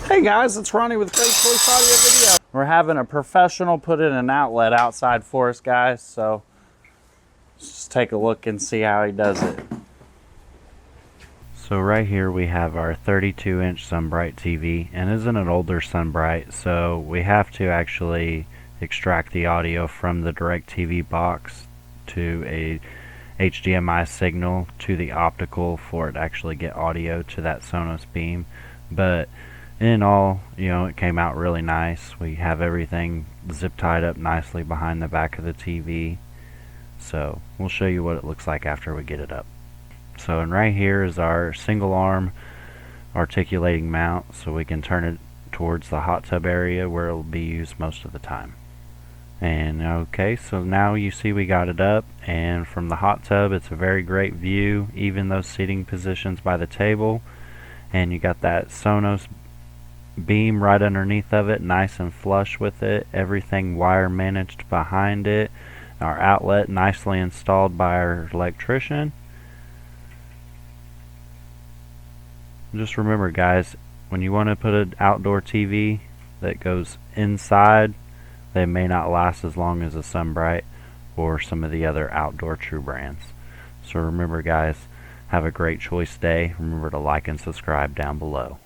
Hey guys, it's Ronnie with Craig's Voice Audio Video. We're having a professional put in an outlet outside for us, guys, so let's just take a look and see how he does it. So right here we have our 32-inch Sunbrite TV, and isn't an older Sunbrite, so we have to actually extract the audio from the DirecTV box to a HDMI signal to the optical for it to actually get audio to that Sonos Beam. But in all, you know, it came out really nice. We have everything zip tied up nicely behind the back of the TV. So we'll show you what it looks like after we get it up. So, and right here is our single arm articulating mount, so we can turn it towards the hot tub area where it will be used most of the time. And okay, so now you see we got it up, and from the hot tub it's a very great view, even those seating positions by the table. And you got that Sonos Beam right underneath of it, nice and flush with it, everything wire managed behind it, our outlet nicely installed by our electrician. Just remember guys, when you want to put an outdoor TV that goes inside, they may not last as long as a Sunbrite or some of the other outdoor true brands. So remember guys, have a great choice day. Remember to like and subscribe down below.